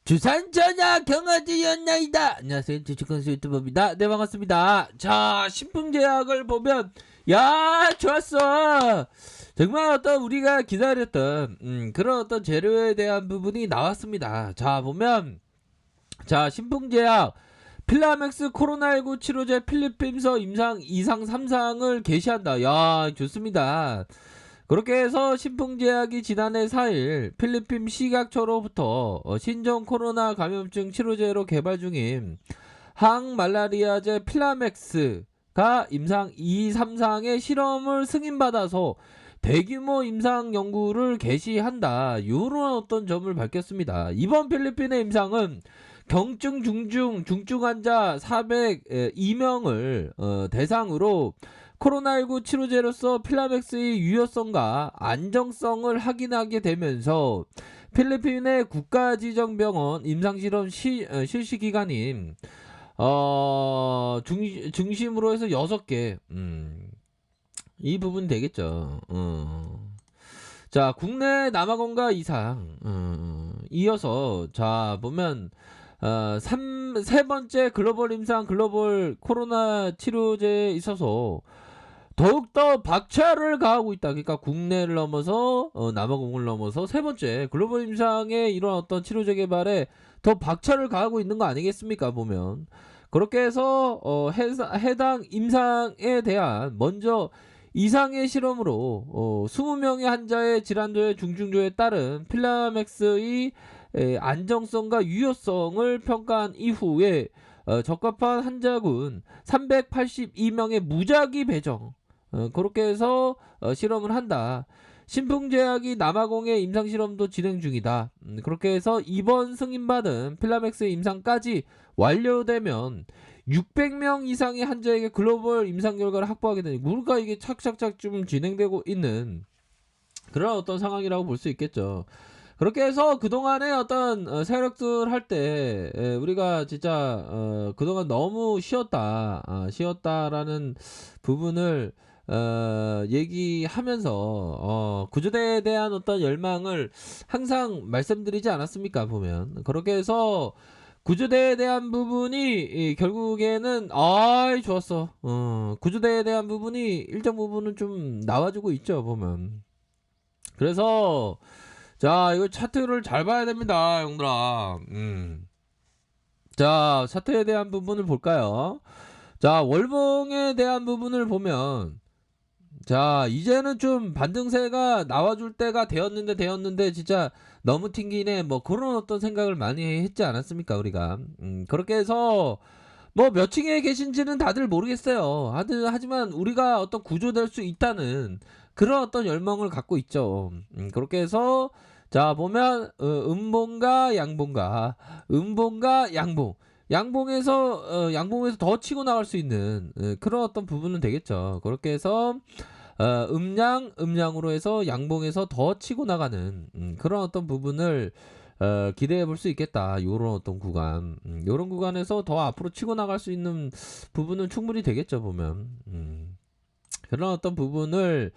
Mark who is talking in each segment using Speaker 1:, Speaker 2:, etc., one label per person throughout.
Speaker 1: 주산 전야 경화지였나이다. 안녕하세요, 주식건수 유튜버입니다. 네, 반갑습니다. 자, 신풍제약을 보면 야, 좋았어. 정말 어떤 우리가 기다렸던 그런 어떤 재료에 대한 부분이 나왔습니다. 자, 보면 자, 신풍제약 필라맥스 코로나19 치료제 필리핀서 임상 2상 3상을 게시한다. 야, 좋습니다. 그렇게 해서 신풍제약이 지난해 4일 필리핀 식약처로부터 신종 코로나 감염증 치료제로 개발 중인 항말라리아제 필라맥스가 임상 2, 3상의 실험을 승인받아서 대규모 임상 연구를 개시한다. 이런 어떤 점을 밝혔습니다. 이번 필리핀의 임상은 경증 중증 환자 402명을 대상으로 코로나19 치료제로서 필라맥스의 유효성과 안정성을 확인하게 되면서 필리핀의 국가지정병원 임상실험 실시 기간인 중심으로 해서 6개 이 부분 되겠죠. 자, 국내 남아공과 이상 이어서 자 보면 세 번째 글로벌 임상 글로벌 코로나 치료제에 있어서 더욱더 박차를 가하고 있다. 그러니까 국내를 넘어서 남아공을 넘어서 세 번째 글로벌 임상의 이런 어떤 치료제 개발에 더 박차를 가하고 있는 거 아니겠습니까? 보면 그렇게 해서 해당 임상에 대한 먼저 이상의 실험으로 20명의 환자의 질환도의 중증도에 따른 필라맥스의 안정성과 유효성을 평가한 이후에 적합한 환자군 382명의 무작위 배정 그렇게 해서 실험을 한다. 신풍제약이 남아공의 임상실험도 진행 중이다. 그렇게 해서 이번 승인받은 필라맥스 임상까지 완료되면 600명 이상의 환자에게 글로벌 임상 결과를 확보하게 되니 뭔가 이게 착착착 좀 진행되고 있는 그런 어떤 상황이라고 볼 수 있겠죠. 그렇게 해서 그동안의 어떤 세력들 할 때 우리가 진짜 그동안 너무 쉬었다라는 부분을 얘기하면서 구조대에 대한 어떤 열망을 항상 말씀드리지 않았습니까? 보면 그렇게 해서 구조대에 대한 부분이 결국에는 좋았어. 구조대에 대한 부분이 일정 부분은 좀 나와주고 있죠. 보면 그래서 자, 이거 차트를 잘 봐야 됩니다, 형들아. 자, 차트에 대한 부분을 볼까요? 자, 월봉에 대한 부분을 보면 자, 이제는 좀 반등세가 나와줄 때가 되었는데 진짜 너무 튕기네 뭐 그런 어떤 생각을 많이 했지 않았습니까 우리가. 그렇게 해서 뭐 몇 층에 계신지는 다들 모르겠어요. 하지만 우리가 어떤 구조될 수 있다는 그런 어떤 열망을 갖고 있죠. 그렇게 해서 자 보면 음봉과 양봉과 음봉과 양봉에서 더 치고 나갈 수 있는 그런 어떤 부분은 되겠죠. 그렇게 해서 음양으로 해서 양봉에서 더 치고 나가는 그런 어떤 부분을 기대해 볼 수 있겠다. 요런 어떤 구간, 요런 구간에서 더 앞으로 치고 나갈 수 있는 부분은 충분히 되겠죠. 보면 그런 어떤 부분을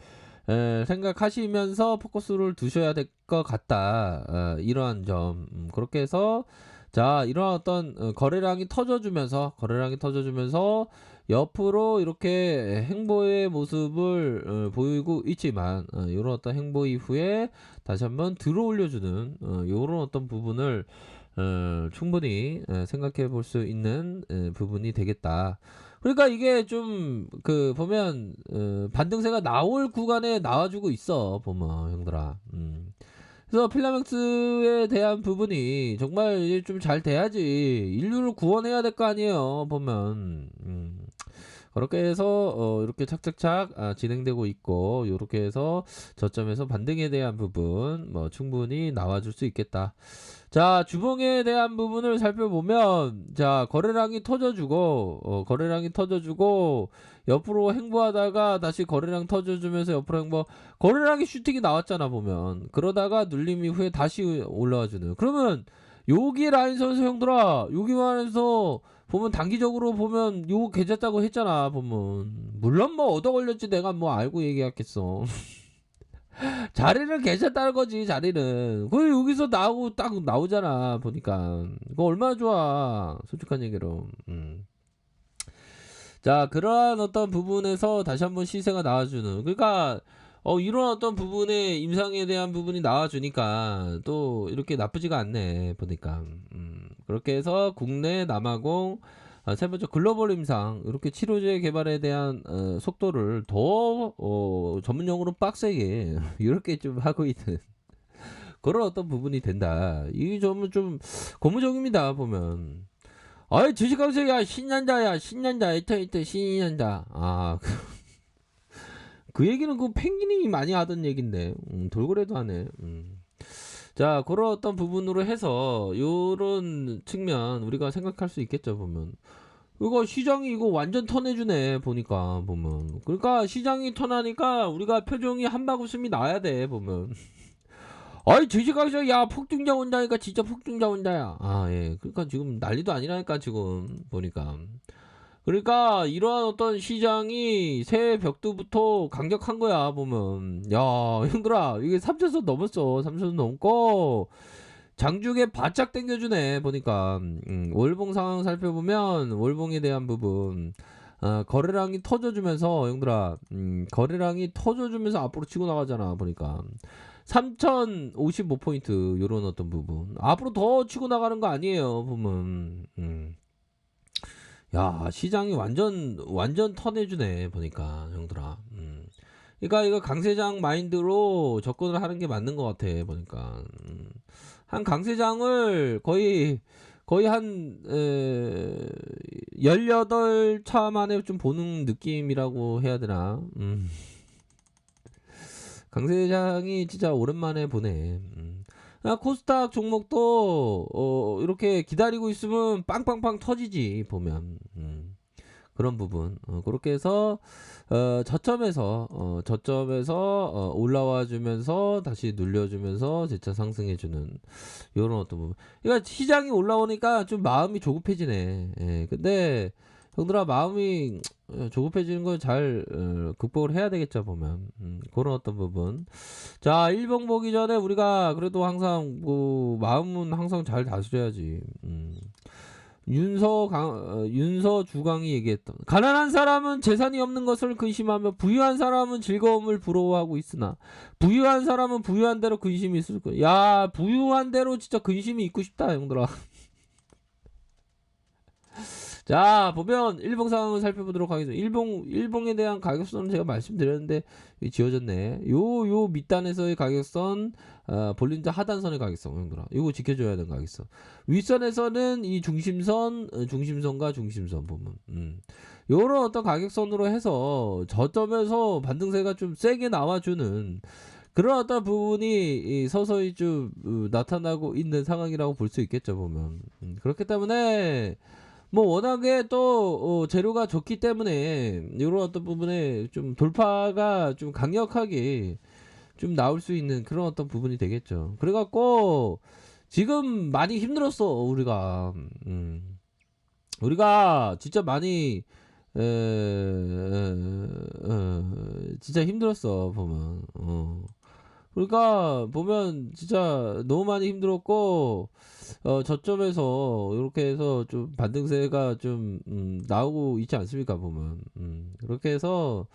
Speaker 1: 생각하시면서 포커스를 두셔야 될 것 같다. 이러한 점 그렇게 해서 자 이러한 어떤 거래량이 터져주면서 옆으로 이렇게 행보의 모습을 보이고 있지만 이런 어떤 행보 이후에 다시 한번 들어 올려주는 이런 어떤 부분을 충분히 생각해 볼 수 있는 부분이 되겠다. 그러니까 이게 좀 그 보면 반등세가 나올 구간에 나와주고 있어 보면 형들아. 그래서 필라맥스에 대한 부분이 정말 좀 잘 돼야지 인류를 구원해야 될 거 아니에요 보면. 그렇게 해서 이렇게 착착착 진행되고 있고 요렇게 해서 저점에서 반등에 대한 부분 뭐 충분히 나와줄 수 있겠다. 자 주봉에 대한 부분을 살펴보면 자 거래량이 터져주고 옆으로 행보하다가 다시 거래량 터져주면서 옆으로 행보 거래량이 슈팅이 나왔잖아 보면 그러다가 눌림 이후에 다시 올라와주는 그러면 여기 라인 선수 형들아 여기만 해서 보면 단기적으로 보면 요거 괜찮다고 했잖아 보면 물론 뭐 얻어 걸렸지 내가 뭐 알고 얘기했겠어 자리는 괜찮다는 거지, 자리는. 그 여기서 나오고 딱 나오잖아, 보니까. 그거 얼마나 좋아. 솔직한 얘기로. 자, 그러한 어떤 부분에서 다시 한번 시세가 나와주는. 그러니까, 이런 어떤 부분에 임상에 대한 부분이 나와주니까 또 이렇게 나쁘지가 않네, 보니까. 그렇게 해서 국내 남아공, 세 번째 글로벌 임상, 이렇게 치료제 개발에 대한 속도를 더 전문용어로 빡세게 이렇게 좀 하고 있는 그런 어떤 부분이 된다. 이 점은 좀 고무적입니다, 보면. 아이, 주식강세, 야, 신년자야, 신년자, 이터, 신년자. 아, 그 얘기는 그 펭귄이 많이 하던 얘긴데, 돌고래도 하네. 자, 그런 어떤 부분으로 해서, 요런 측면, 우리가 생각할 수 있겠죠, 보면. 이거 시장이 이거 완전 턴해주네, 보니까, 보면. 그러니까 시장이 턴하니까 우리가 표정이 한바구음이 나야 돼, 보면. 아이, 주식강세, 야, 폭등자 온다니까, 진짜 폭등자 온다야. 아, 예. 그러니까 지금 난리도 아니라니까, 지금, 보니까. 그러니까 이러한 어떤 시장이 새해 벽두부터 강력한 거야, 보면. 야, 형들아, 이게 3천선 넘었어. 3천선 넘고 장중에 바짝 당겨주네, 보니까. 월봉 상황 살펴보면 월봉에 대한 부분, 거래량이 터져주면서, 형들아, 거래량이 터져주면서 앞으로 치고 나가잖아, 보니까. 3055포인트 요런 어떤 부분 앞으로 더 치고 나가는 거 아니에요, 보면. 야, 시장이 완전 턴해주네, 보니까, 형들아. 그러니까 이거 강세장 마인드로 접근을 하는 게 맞는 것 같아, 보니까. 한 강세장을 거의 한 18차 만에 좀 보는 느낌이라고 해야 되나. 강세장이 진짜 오랜만에 보네. 코스닥 종목도 이렇게 기다리고 있으면 빵빵빵 터지지, 보면. 그런 부분. 그렇게 해서 저점에서 올라와 주면서 다시 눌려주면서 재차 상승해 주는 요런 어떤 부분. 그러니까 시장이 올라오니까 좀 마음이 조급해지네. 예. 근데 형들아, 마음이 조급해지는 걸 잘 극복을 해야 되겠죠, 보면. 그런 어떤 부분. 자, 일봉 보기 전에 우리가 그래도 항상 마음은 항상 잘 다스려야지. 윤서 주강이 얘기했던, 가난한 사람은 재산이 없는 것을 근심하며 부유한 사람은 즐거움을 부러워하고 있으나 부유한 사람은 부유한 대로 근심이 있을 거야. 야, 부유한 대로 진짜 근심이 있고 싶다, 형들아. 자, 보면 일봉 상황을 살펴보도록 하겠습니다. 일봉에 대한 가격선은 제가 말씀드렸는데 지워졌네. 요 밑단에서의 가격선, 볼린저 하단선의 가격선, 형들아. 이거 지켜줘야 되는 가격선. 윗선에서는 이 중심선과 중심선 보면, 요런 어떤 가격선으로 해서 저점에서 반등세가 좀 세게 나와주는 그런 어떤 부분이 서서히 좀 나타나고 있는 상황이라고 볼 수 있겠죠, 보면. 그렇기 때문에 뭐 워낙에 또 재료가 좋기 때문에 이런 어떤 부분에 좀 돌파가 좀 강력하게 좀 나올 수 있는 그런 어떤 부분이 되겠죠. 그래갖고 지금 많이 힘들었어, 우리가 진짜 많이 진짜 힘들었어, 보면. 그러니까 보면 진짜 너무 많이 힘들었고, 저점에서 이렇게 해서 좀 반등세가 좀 나오고 있지 않습니까, 보면. 그렇게 해서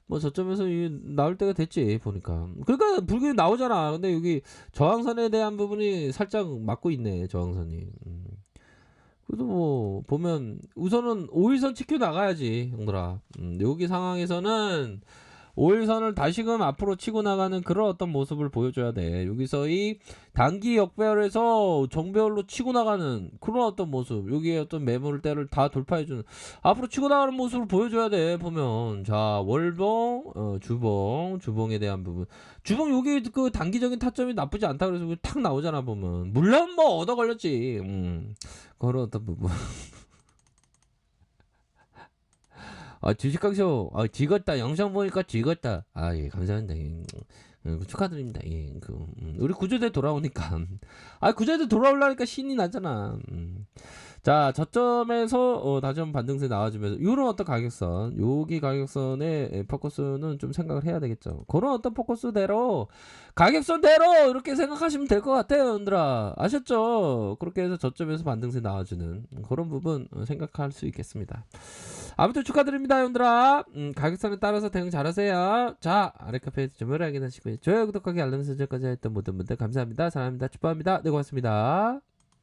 Speaker 1: 뭐 저점에서 나올 때가 됐지, 보니까. 그러니까 불균이 나오잖아. 근데 여기 저항선에 대한 부분이 살짝 막고 있네, 저항선이. 그래도 뭐 보면 우선은 5일선 지켜 나가야지, 형들아. 여기 상황에서는 5일선을 다시금 앞으로 치고 나가는 그런 어떤 모습을 보여줘야 돼. 여기서 이 단기 역배열에서 정배열로 치고 나가는 그런 어떤 모습, 여기에 어떤 매물대를 다 돌파해주는 앞으로 치고 나가는 모습을 보여줘야 돼, 보면. 자, 월봉, 주봉에 대한 부분. 주봉 여기 그 단기적인 타점이 나쁘지 않다 그래서 탁 나오잖아, 보면. 물론 뭐 얻어 걸렸지. 그런 어떤 부분. 주식강쇼, 지겼다. 영상 보니까 지겼다. 예, 감사합니다. 예, 축하드립니다. 예, 우리 구조대 돌아오니까. 구조대 돌아오려니까 신이 나잖아. 자, 저점에서 다시 한번 반등세 나와주면서 요런 어떤 가격선, 여기 가격선의 포커스는 좀 생각을 해야 되겠죠. 그런 어떤 포커스대로 가격선대로 이렇게 생각하시면 될 것 같아요, 여러분들아. 아셨죠? 그렇게 해서 저점에서 반등세 나와주는 그런 부분 생각할 수 있겠습니다. 아무튼 축하드립니다, 여러분들아. 가격선에 따라서 대응 잘하세요. 자, 아래 카페에서 주문을 확인하시고요. 좋아요, 구독하기, 알람 설정까지 했던 모든 분들 감사합니다. 사랑합니다. 축복합니다. 네, 고맙습니다.